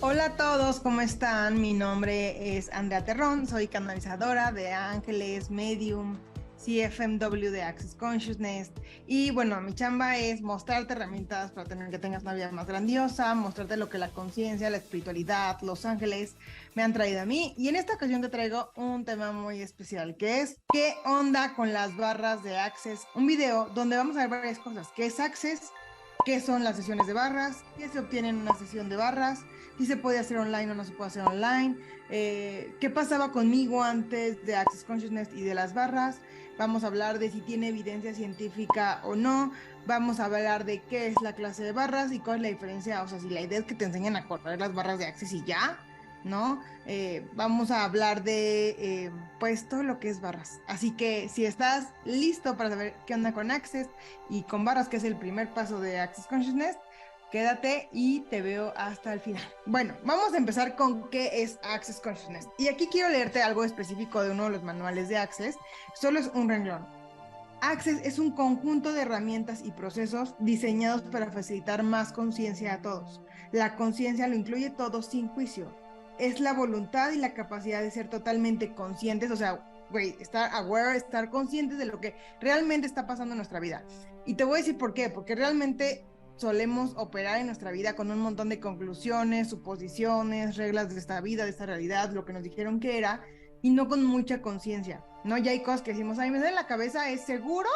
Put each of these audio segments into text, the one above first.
Hola a todos, ¿cómo están? Mi nombre es Andrea Terrón, soy canalizadora de ángeles, medium, CFMW de Access Consciousness y bueno, mi chamba es mostrarte herramientas para que tengas una vida más grandiosa, mostrarte lo que la conciencia, la espiritualidad, los ángeles me han traído a mí y en esta ocasión te traigo un tema muy especial que es ¿qué onda con las barras de Access? Un video donde vamos a ver varias cosas, ¿qué es Access? ¿Qué son las sesiones de barras? ¿Qué se obtiene en una sesión de barras? Si se puede hacer online o no se puede hacer online, qué pasaba conmigo antes de Access Consciousness y de las barras, vamos a hablar de si tiene evidencia científica o no, vamos a hablar de qué es la clase de barras y cuál es la diferencia, o sea, si la idea es que te enseñen a correr las barras de Access y ya, ¿no? Vamos a hablar de, pues, todo lo que es barras. Así que si estás listo para saber qué onda con Access y con barras, que es el primer paso de Access Consciousness, quédate y te veo hasta el final. Bueno, vamos a empezar con qué es Access Consciousness. Y aquí quiero leerte algo específico de uno de los manuales de Access. Solo es un renglón. Access es un conjunto de herramientas y procesos diseñados para facilitar más conciencia a todos. La conciencia lo incluye todo sin juicio. Es la voluntad y la capacidad de ser totalmente conscientes, o sea, güey, estar aware, estar conscientes de lo que realmente está pasando en nuestra vida. Y te voy a decir por qué, porque realmente solemos operar en nuestra vida con un montón de conclusiones, suposiciones, reglas de esta vida, de esta realidad, lo que nos dijeron que era, y no con mucha conciencia, ¿no? Ya hay cosas que decimos, ay, me da en la cabeza, ¿es seguro?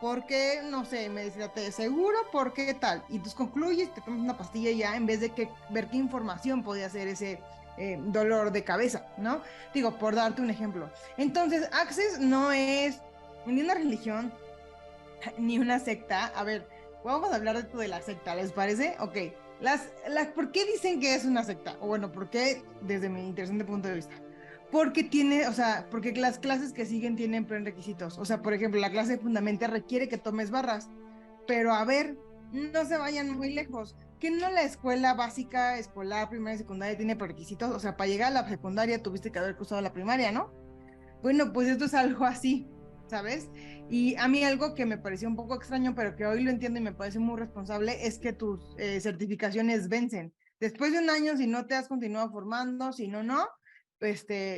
Porque, no sé, me deshidraté, seguro, porque tal. Y tú concluyes, te tomas una pastilla ya, en vez de que ver qué información podía ser ese dolor de cabeza, ¿no? Digo, por darte un ejemplo. Entonces, Access no es ni una religión, ni una secta. A ver, vamos a hablar de esto de la secta, ¿les parece? Ok. ¿Por qué dicen que es una secta? O bueno, ¿por qué desde mi interesante punto de vista? Porque tiene, o sea, porque las clases que siguen tienen prerequisitos. O sea, por ejemplo, la clase de fundamental requiere que tomes barras. Pero a ver, no se vayan muy lejos. Que no la escuela básica, escolar, primaria y secundaria tiene prerequisitos. O sea, para llegar a la secundaria tuviste que haber cursado la primaria, ¿no? Bueno, pues esto es algo así, ¿sabes? Y a mí algo que me pareció un poco extraño, pero que hoy lo entiendo y me parece muy responsable, es que tus certificaciones vencen. Después de un año, si no te has continuado formando, si no, no,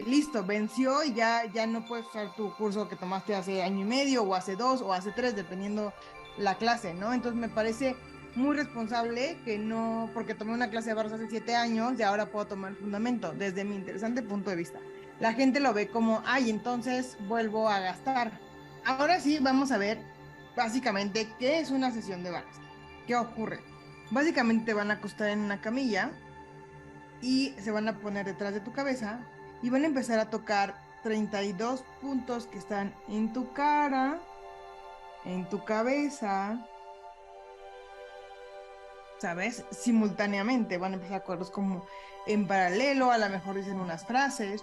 listo, venció y ya no puedes usar tu curso que tomaste hace año y medio, o hace 2, o hace 3, dependiendo la clase, ¿no? Entonces me parece muy responsable que no, porque tomé una clase de barras hace 7 años y ahora puedo tomar el fundamento, desde mi interesante punto de vista. La gente lo ve como, ay, entonces vuelvo a gastar. Ahora sí, vamos a ver básicamente qué es una sesión de barras. ¿Qué ocurre? Básicamente te van a acostar en una camilla y se van a poner detrás de tu cabeza y van a empezar a tocar 32 puntos que están en tu cara, en tu cabeza, ¿sabes? Simultáneamente van a empezar a correr como en paralelo, a lo mejor dicen unas frases.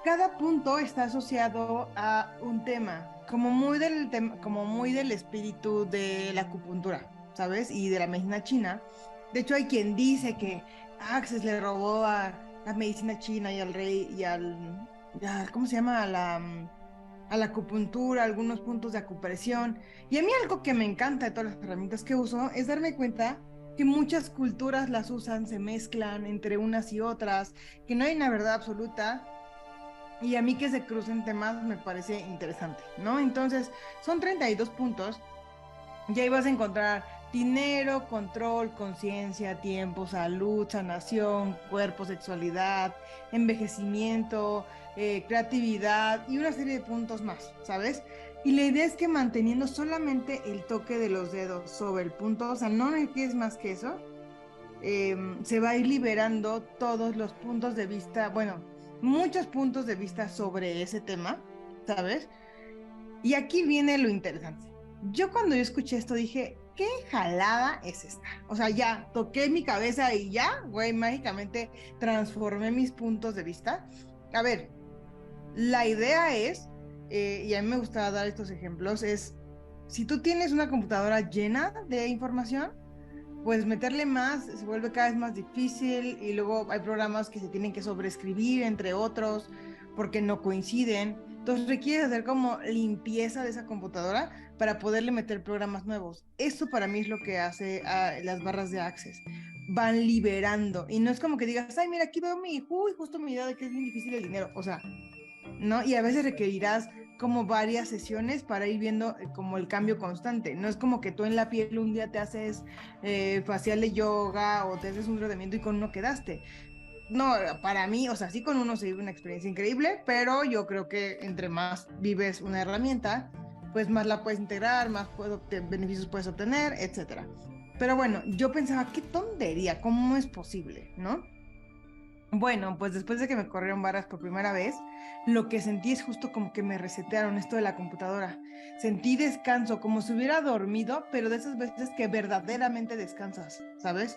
Cada punto está asociado a un tema, como muy del espíritu de la acupuntura, ¿sabes? Y de la medicina china. De hecho, hay quien dice que Access le robó a la medicina china y al rey ¿cómo se llama? A la acupuntura, algunos puntos de acupresión. Y a mí algo que me encanta de todas las herramientas que uso es darme cuenta que muchas culturas las usan, se mezclan entre unas y otras, que no hay una verdad absoluta y a mí que se crucen temas me parece interesante, ¿no? Entonces, son 32 puntos. Y ahí vas a encontrar dinero, control, conciencia, tiempo, salud, sanación, cuerpo, sexualidad, envejecimiento, creatividad y una serie de puntos más, ¿sabes? Y la idea es que manteniendo solamente el toque de los dedos sobre el punto, o sea, no requieres más que eso, se va a ir liberando todos los puntos de vista, bueno, muchos puntos de vista sobre ese tema, ¿sabes? Y aquí viene lo interesante. Yo escuché esto dije, ¿qué jalada es esta? O sea, ya toqué mi cabeza y ya, güey, mágicamente transformé mis puntos de vista. A ver, la idea es, y a mí me gusta dar estos ejemplos, es, si tú tienes una computadora llena de información, pues meterle más se vuelve cada vez más difícil y luego hay programas que se tienen que sobreescribir entre otros porque no coinciden. Entonces requiere hacer como limpieza de esa computadora para poderle meter programas nuevos. Eso para mí es lo que hace a las barras de Access. van liberando. Y no es como que digas, ay, mira, aquí veo justo mi idea de que es bien difícil el dinero. O sea, ¿no? Y a veces requerirás como varias sesiones para ir viendo como el cambio constante. No es como que tú en la piel un día te haces facial de yoga o te haces un tratamiento y con uno quedaste. No, para mí, o sea, sí con uno se vive una experiencia increíble, pero yo creo que entre más vives una herramienta, pues más la puedes integrar, más beneficios puedes obtener, etcétera. Pero bueno, yo pensaba, qué tontería, ¿cómo es posible, no? Bueno, pues después de que me corrieron barras por primera vez, lo que sentí es justo como que me resetearon esto de la computadora. Sentí descanso, como si hubiera dormido, pero de esas veces que verdaderamente descansas, ¿sabes?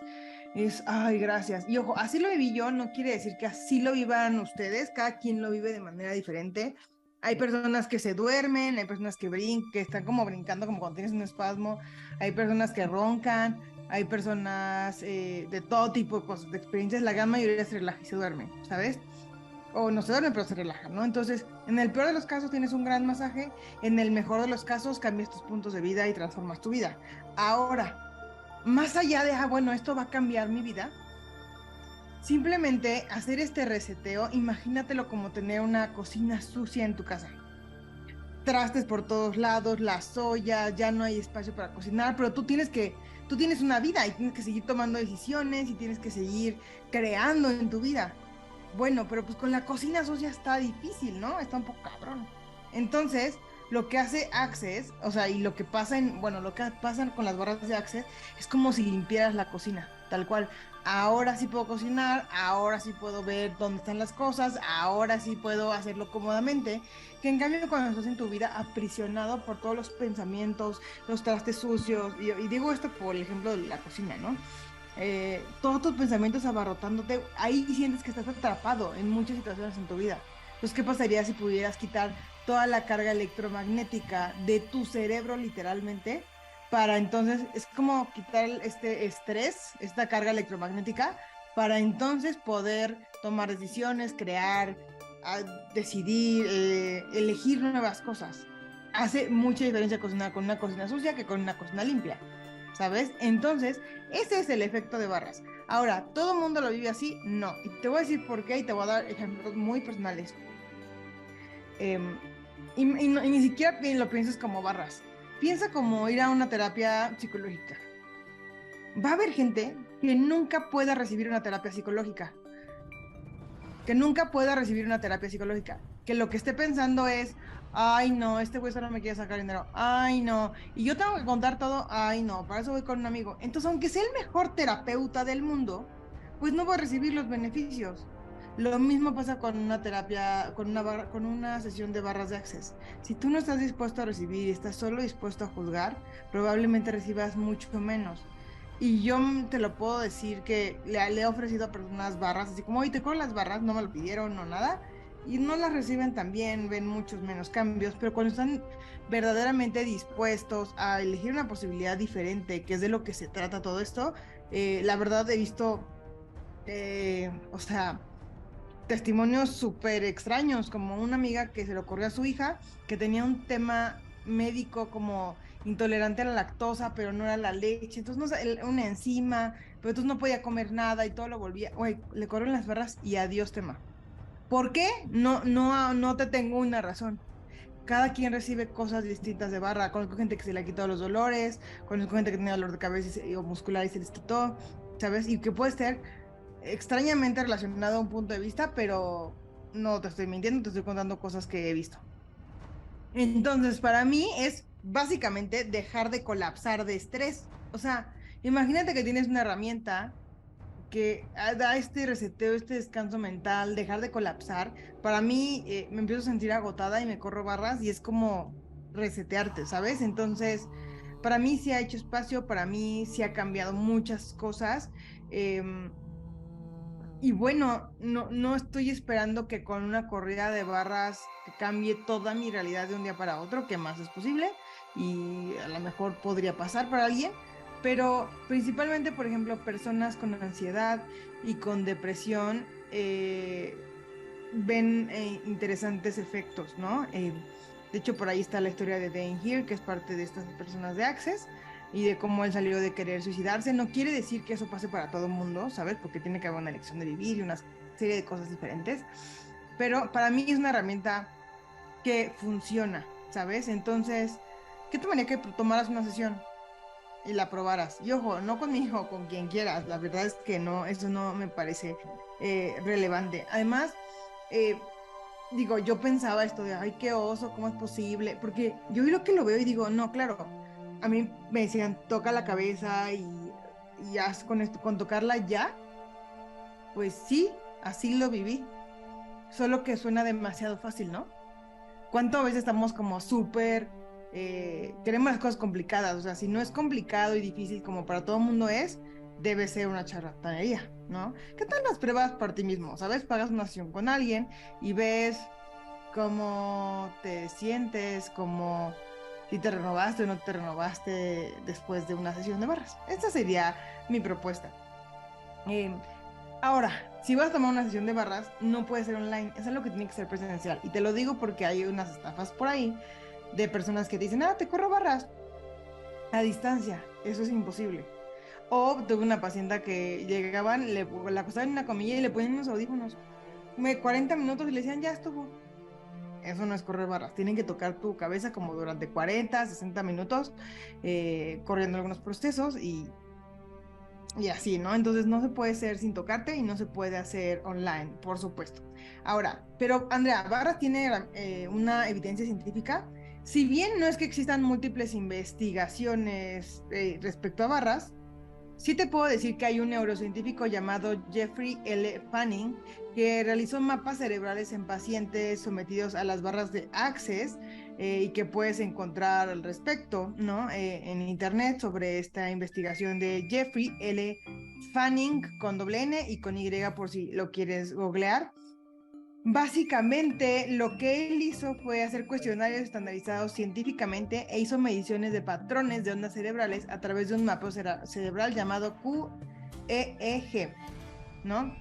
Es, ay, gracias. Y ojo, así lo viví yo, no quiere decir que así lo vivan ustedes, cada quien lo vive de manera diferente. Hay personas que se duermen, hay personas que están como brincando como cuando tienes un espasmo, hay personas que roncan, hay personas de todo tipo de cosas, de experiencias, la gran mayoría se relaja y se duerme, ¿sabes? O no se duerme, pero se relaja, ¿no? Entonces, en el peor de los casos tienes un gran masaje, en el mejor de los casos cambias tus puntos de vida y transformas tu vida. Ahora, más allá de, bueno, esto va a cambiar mi vida, simplemente hacer este reseteo, imagínatelo como tener una cocina sucia en tu casa. Trastes por todos lados, las ollas, ya no hay espacio para cocinar, pero tú tienes una vida y tienes que seguir tomando decisiones y tienes que seguir creando en tu vida. Bueno, pero pues con la cocina sucia está difícil, ¿no? Está un poco cabrón. Entonces, lo que hace Access, o sea, y lo que pasa bueno, lo que pasa con las barras de Access es como si limpiaras la cocina, tal cual. Ahora sí puedo cocinar, ahora sí puedo ver dónde están las cosas, ahora sí puedo hacerlo cómodamente, que en cambio cuando estás en tu vida aprisionado por todos los pensamientos, los trastes sucios, y digo esto por el ejemplo de la cocina, ¿no? Todos tus pensamientos abarrotándote, ahí sientes que estás atrapado en muchas situaciones en tu vida. Entonces, ¿qué pasaría si pudieras quitar toda la carga electromagnética de tu cerebro literalmente? Para entonces, es como quitar este estrés, esta carga electromagnética, para entonces poder tomar decisiones, crear, a- decidir, elegir nuevas cosas. Hace mucha diferencia cocinar con una cocina sucia que con una cocina limpia, ¿sabes? Entonces, ese es el efecto de barras. Ahora, ¿todo el mundo lo vive así? No. Y te voy a decir por qué y te voy a dar ejemplos muy personales. Eh, y ni siquiera lo pienses como barras. Piensa como ir a una terapia psicológica. Va a haber gente que nunca pueda recibir una terapia psicológica, que nunca pueda recibir una terapia psicológica, que lo que esté pensando es, ay no, este güey solo me quiere sacar dinero, ay no, y yo tengo que contar todo, ay no, para eso voy con un amigo. Entonces, aunque sea el mejor terapeuta del mundo, pues no va a recibir los beneficios. Lo mismo pasa con una terapia, con una sesión de barras de Access. Si tú no estás dispuesto a recibir y estás solo dispuesto a juzgar, probablemente recibas mucho menos. Y yo te lo puedo decir que le he ofrecido a personas barras, así como, oye, te cobro las barras, no me lo pidieron o nada, y no las reciben tan bien, ven muchos menos cambios, pero cuando están verdaderamente dispuestos a elegir una posibilidad diferente, que es de lo que se trata todo esto, la verdad he visto, o sea, testimonios súper extraños, como una amiga que se le ocurrió a su hija, que tenía un tema médico como intolerante a la lactosa, pero no era la leche, entonces no, una enzima, pero entonces no podía comer nada y todo lo volvía, güey, le corren las barras y adiós tema. ¿Por qué? No te tengo una razón. Cada quien recibe cosas distintas de barra. Conozco gente que se le ha quitado los dolores, conozco gente que tenía dolor de cabeza o muscular y se les quitó, ¿sabes? Y que puede estar extrañamente relacionado a un punto de vista, pero no te estoy mintiendo, te estoy contando cosas que he visto. Entonces, para mí es básicamente dejar de colapsar de estrés. O sea, imagínate que tienes una herramienta que da este reseteo, este descanso mental, dejar de colapsar. Para mí, me empiezo a sentir agotada y me corro barras y es como resetearte, ¿sabes? Entonces, para mí sí ha hecho espacio, para mí sí ha cambiado muchas cosas. em, y bueno, no estoy esperando que con una corrida de barras que cambie toda mi realidad de un día para otro, que más es posible y a lo mejor podría pasar para alguien, pero principalmente, por ejemplo, personas con ansiedad y con depresión ven interesantes efectos, ¿no? De hecho, por ahí está la historia de Dane Here, que es parte de estas personas de Access. y de cómo él salió de querer suicidarse. No quiere decir que eso pase para todo el mundo, ¿sabes? Porque tiene que haber una elección de vivir y una serie de cosas diferentes. Pero para mí es una herramienta que funciona, ¿sabes? Entonces, ¿qué tomaría que tomaras una sesión y la probaras? Y ojo, no conmigo, con quien quieras. La verdad es que no, eso no me parece relevante. Además, eh, digo, yo pensaba esto de, ay, qué oso, ¿cómo es posible? Porque yo lo que lo veo y digo, no, claro, a mí me decían, toca la cabeza y haz con esto, con tocarla ya, pues sí, así lo viví, solo que suena demasiado fácil, ¿no? ¿Cuántas veces estamos como súper, queremos las cosas complicadas? O sea, si no es complicado y difícil como para todo el mundo es, debe ser una charlatanería, ¿no? ¿Qué tal las pruebas por ti mismo? ¿Sabes? Pagas una sesión con alguien y ves cómo te sientes, cómo si te renovaste o no te renovaste después de una sesión de barras. Esta sería mi propuesta. Eh, Ahora, si vas a tomar una sesión de barras, no puede ser online, es algo que tiene que ser presencial. Y te lo digo porque hay unas estafas por ahí de personas que te dicen, te corro barras a distancia. Eso es imposible. O tuve una paciente que llegaban, la acostaban en una comilla y le ponían unos audífonos. 40 minutos y le decían, ya estuvo. Eso no es correr barras. Tienen que tocar tu cabeza como durante 40, 60 minutos, corriendo algunos procesos y así, ¿no? Entonces no se puede hacer sin tocarte y no se puede hacer online, por supuesto. Ahora, pero Andrea, Barras tiene una evidencia científica. Si bien no es que existan múltiples investigaciones respecto a Barras, sí te puedo decir que hay un neurocientífico llamado Jeffrey L. Fanning que realizó mapas cerebrales en pacientes sometidos a las barras de Access y que puedes encontrar al respecto, ¿no? En internet sobre esta investigación de Jeffrey L. Fanning con doble N y con Y por si lo quieres googlear. Básicamente, lo que él hizo fue hacer cuestionarios estandarizados científicamente e hizo mediciones de patrones de ondas cerebrales a través de un mapa cerebral llamado QEEG, ¿no?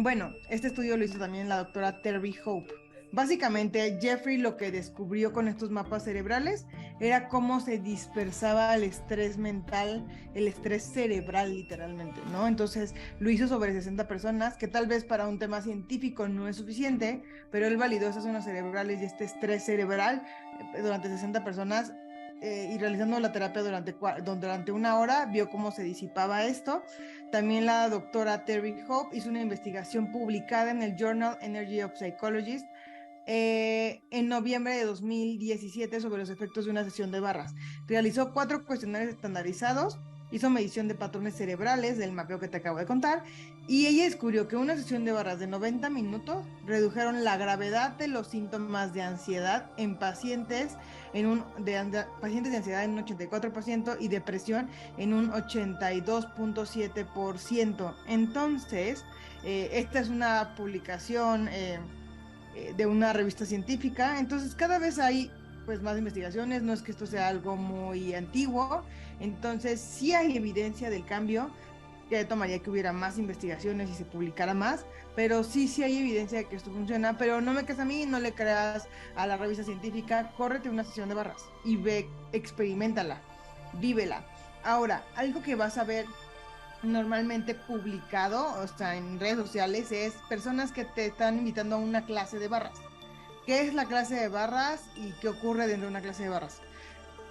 Bueno, este estudio lo hizo también la doctora Terry Hope. Básicamente, Jeffrey lo que descubrió con estos mapas cerebrales era cómo se dispersaba el estrés mental, el estrés cerebral literalmente, ¿no? Entonces lo hizo sobre 60 personas, que tal vez para un tema científico no es suficiente, pero él validó esas zonas cerebrales y este estrés cerebral durante 60 personas y realizando la terapia durante una hora, vio cómo se disipaba esto. También la doctora Terry Hope hizo una investigación publicada en el Journal Energy of Psychologist en noviembre de 2017 sobre los efectos de una sesión de barras. Realizó 4 cuestionarios estandarizados, hizo medición de patrones cerebrales del mapeo que te acabo de contar, y ella descubrió que una sesión de barras de 90 minutos redujeron la gravedad de los síntomas de ansiedad en pacientes pacientes de ansiedad en un 84% y depresión en un 82.7%. Entonces, esta es una publicación de una revista científica, entonces cada vez hay pues más investigaciones, no es que esto sea algo muy antiguo, entonces sí hay evidencia del cambio, que tomaría que hubiera más investigaciones y se publicara más, pero sí hay evidencia de que esto funciona, pero no me creas a mí, no le creas a la revista científica, córrete una sesión de barras y ve, experiméntala, vívela. Ahora, algo que vas a ver normalmente publicado, o sea, en redes sociales, es personas que te están invitando a una clase de barras. ¿Qué es la clase de barras y qué ocurre dentro de una clase de barras?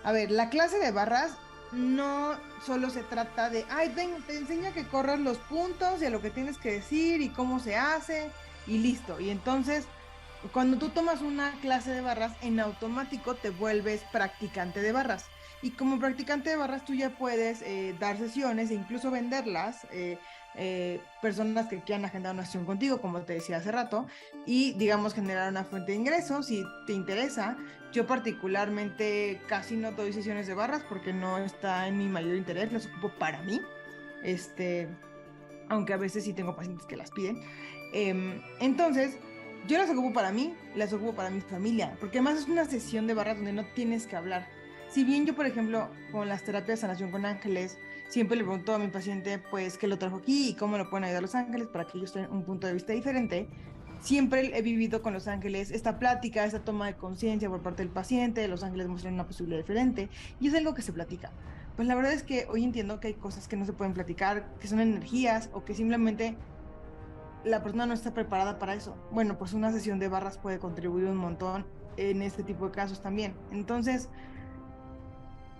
A ver, la clase de barras no solo se trata de, ay, te enseña que corras los puntos y a lo que tienes que decir y cómo se hace y listo. Y entonces, cuando tú tomas una clase de barras, en automático te vuelves practicante de barras. Y como practicante de barras tú ya puedes dar sesiones e incluso venderlas. Personas que quieran agendar una sesión contigo, como te decía hace rato, y digamos generar una fuente de ingresos si te interesa. Yo particularmente casi no doy sesiones de barras porque no está en mi mayor interés, las ocupo para mí, aunque a veces sí tengo pacientes que las piden. Entonces, yo las ocupo para mí, las ocupo para mi familia, porque además es una sesión de barras donde no tienes que hablar. Si bien yo, por ejemplo, con las terapias de sanación con ángeles, siempre le pregunto a mi paciente, pues, qué lo trajo aquí y cómo lo pueden ayudar los ángeles para que ellos tengan un punto de vista diferente. Siempre he vivido con los ángeles esta plática, esta toma de conciencia por parte del paciente, los ángeles muestran una posibilidad diferente y es algo que se platica. Pues la verdad es que hoy entiendo que hay cosas que no se pueden platicar, que son energías o que simplemente la persona no está preparada para eso. Bueno, pues una sesión de barras puede contribuir un montón en este tipo de casos también. Entonces,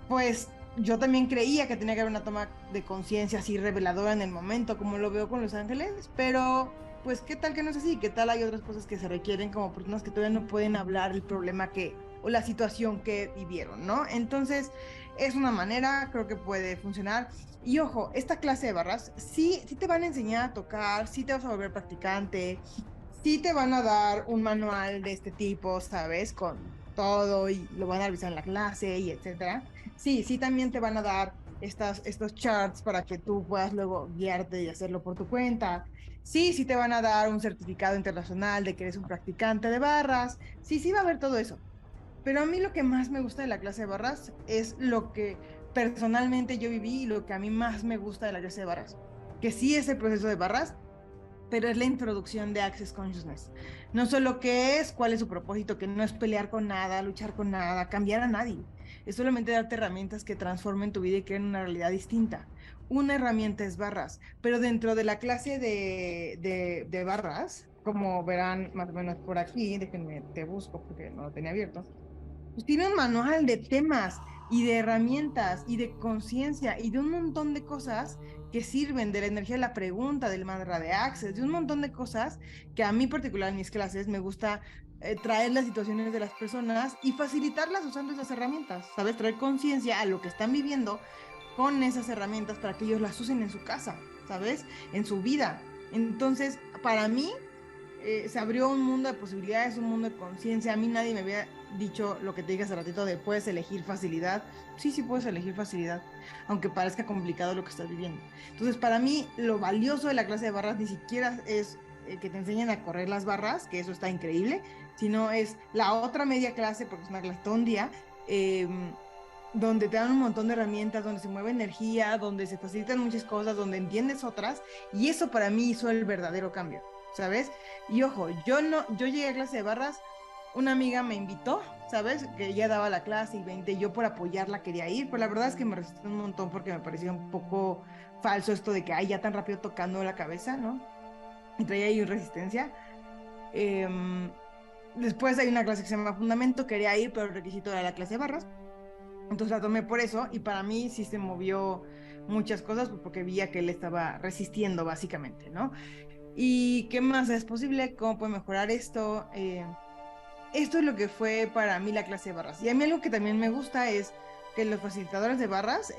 pues yo también creía que tenía que haber una toma de conciencia así reveladora en el momento, como lo veo con Los Ángeles, pero pues qué tal que no es así, qué tal hay otras cosas que se requieren como personas que todavía no pueden hablar el problema que o la situación que vivieron, ¿no? Entonces, es una manera, creo que puede funcionar. Y ojo, esta clase de barras sí te van a enseñar a tocar, sí te vas a volver practicante, sí te van a dar un manual de este tipo, ¿sabes? Con todo y lo van a revisar en la clase y etcétera. Sí, también te van a dar estos charts para que tú puedas luego guiarte y hacerlo por tu cuenta. Sí te van a dar un certificado internacional de que eres un practicante de barras. Sí va a haber todo eso. Pero a mí lo que más me gusta de la clase de barras es lo que personalmente yo viví y lo que a mí más me gusta de la clase de barras. Que sí es el proceso de barras, pero es la introducción de Access Consciousness. No solo qué es, cuál es su propósito, que no es pelear con nada, luchar con nada, cambiar a nadie. Es solamente darte herramientas que transformen tu vida y creen una realidad distinta. Una herramienta es barras, pero dentro de la clase de barras, como verán más o menos por aquí, déjenme, te busco porque no lo tenía abierto, pues tiene un manual de temas y de herramientas y de conciencia y de un montón de cosas que sirven de la energía de la pregunta, del mantra de Access, de un montón de cosas que a mí particular en mis clases me gusta traer las situaciones de las personas y facilitarlas usando esas herramientas, ¿sabes? Traer conciencia a lo que están viviendo con esas herramientas para que ellos las usen en su casa, ¿sabes? En su vida. Entonces, para mí, se abrió un mundo de posibilidades, un mundo de conciencia. A mí nadie me había dicho lo que te dije hace ratito de puedes elegir facilidad. Sí puedes elegir facilidad, aunque parezca complicado lo que estás viviendo. Entonces, para mí, lo valioso de la clase de barras ni siquiera es que te enseñen a correr las barras, que eso está increíble, sino es la otra media clase, porque es una clase todo un día, eh, donde te dan un montón de herramientas, donde se mueve energía, donde se facilitan muchas cosas, donde entiendes otras, y eso para mí hizo el verdadero cambio, ¿sabes? Y ojo, yo llegué a clase de barras, una amiga me invitó, ¿sabes? Que ella daba la clase y 20, yo por apoyarla quería ir, pero la verdad es que me resistí un montón porque me parecía un poco falso esto de que, ay, ya tan rápido tocando la cabeza, ¿no? Y traía ahí resistencia. Eh, Después hay una clase que se llama Fundamento, quería ir, pero el requisito era la clase de barras. Entonces la tomé por eso y para mí sí se movió muchas cosas pues, porque veía que él estaba resistiendo básicamente, ¿no? ¿Y qué más es posible? ¿Cómo puedo mejorar esto? Esto es lo que fue para mí la clase de barras. Y a mí algo que también me gusta es que los facilitadores de barras,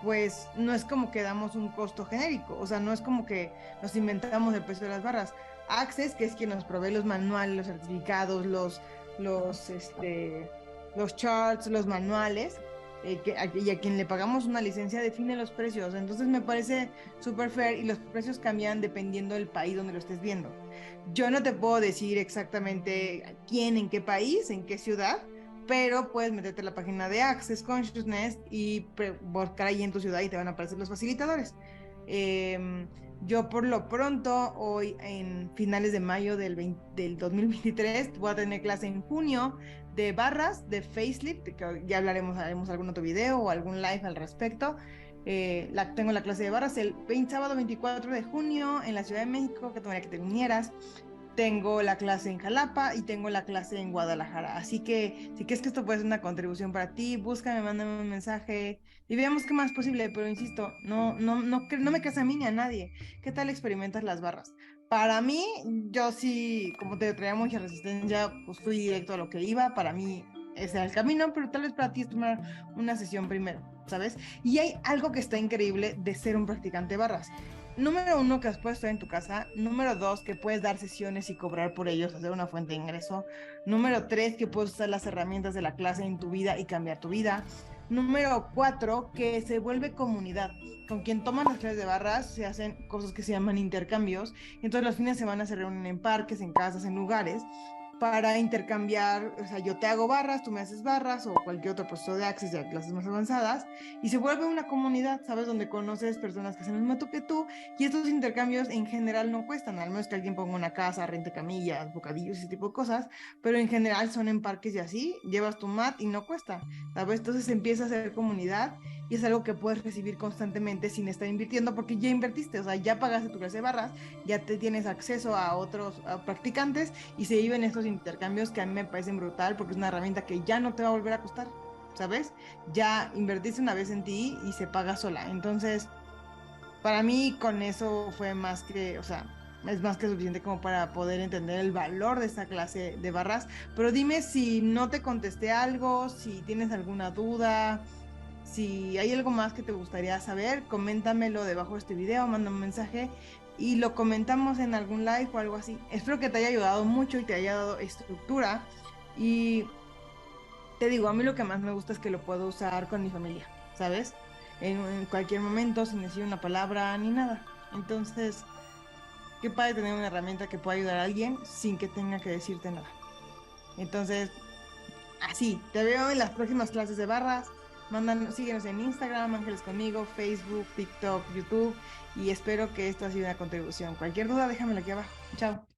pues no es como que damos un costo genérico, o sea, no es como que nos inventamos el precio de las barras. Access, que es quien nos provee los manuales, los certificados, los, este, los charts, los manuales, y a quien le pagamos una licencia define los precios. Entonces me parece súper fair y los precios cambian dependiendo del país donde lo estés viendo. Yo no te puedo decir exactamente quién, en qué país, en qué ciudad, pero puedes meterte a la página de Access Consciousness y buscar ahí en tu ciudad y te van a aparecer los facilitadores. Yo por lo pronto, hoy en finales de mayo del 2023, voy a tener clase en junio de barras, de facelift, que ya haremos algún otro video o algún live al respecto. Tengo la clase de barras el sábado 24 de junio en la Ciudad de México, que tendría que te vinieras. Tengo la clase en Jalapa y tengo la clase en Guadalajara. Así que si crees que esto puede ser una contribución para ti, búscame, mándame un mensaje y veamos qué más es posible. Pero insisto, no me creas a mí ni a nadie. ¿Qué tal experimentas las barras? Para mí, yo sí, como te traía mucha resistencia, pues fui directo a lo que iba. Para mí ese era el camino, pero tal vez para ti es tomar una sesión primero, ¿sabes? Y hay algo que está increíble de ser un practicante de barras. Número uno, que las puedes estar en tu casa. Número dos, que puedes dar sesiones y cobrar por ellos, hacer una fuente de ingreso. Número tres, que puedes usar las herramientas de la clase en tu vida y cambiar tu vida. Número cuatro, que se vuelve comunidad. Con quien toman las clases de barras se hacen cosas que se llaman intercambios. Entonces los fines de semana se reúnen en parques, en casas, en lugares para intercambiar, o sea, yo te hago barras, tú me haces barras o cualquier otro proceso de Access de clases más avanzadas y se vuelve una comunidad, ¿sabes? Donde conoces personas que hacen lo mismo que tú y estos intercambios en general no cuestan, al menos que alguien ponga una casa, rente camillas, bocadillos, ese tipo de cosas, pero en general son en parques y así, llevas tu mat y no cuesta, ¿sabes? Entonces empieza a hacer comunidad y es algo que puedes recibir constantemente sin estar invirtiendo porque ya invertiste, o sea, ya pagaste tu clase de barras, ya te tienes acceso a otros practicantes y se viven estos intercambios que a mí me parecen brutal porque es una herramienta que ya no te va a volver a costar, ¿sabes? Ya invertiste una vez en ti y se paga sola. Entonces, para mí con eso fue más que, o sea, es más que suficiente como para poder entender el valor de esta clase de barras. Pero dime si no te contesté algo, si tienes alguna duda, si hay algo más que te gustaría saber, coméntamelo debajo de este video, manda un mensaje y lo comentamos en algún live o algo así. Espero que te haya ayudado mucho y te haya dado estructura. Y te digo, a mí lo que más me gusta es que lo puedo usar con mi familia, ¿sabes? En cualquier momento, sin decir una palabra ni nada. Entonces, qué padre tener una herramienta que pueda ayudar a alguien sin que tenga que decirte nada. Entonces, así, te veo en las próximas clases de barras. Síguenos en Instagram, Ángeles Conmigo, Facebook, TikTok, YouTube y espero que esto ha sido una contribución. Cualquier duda, déjamelo aquí abajo. Chao.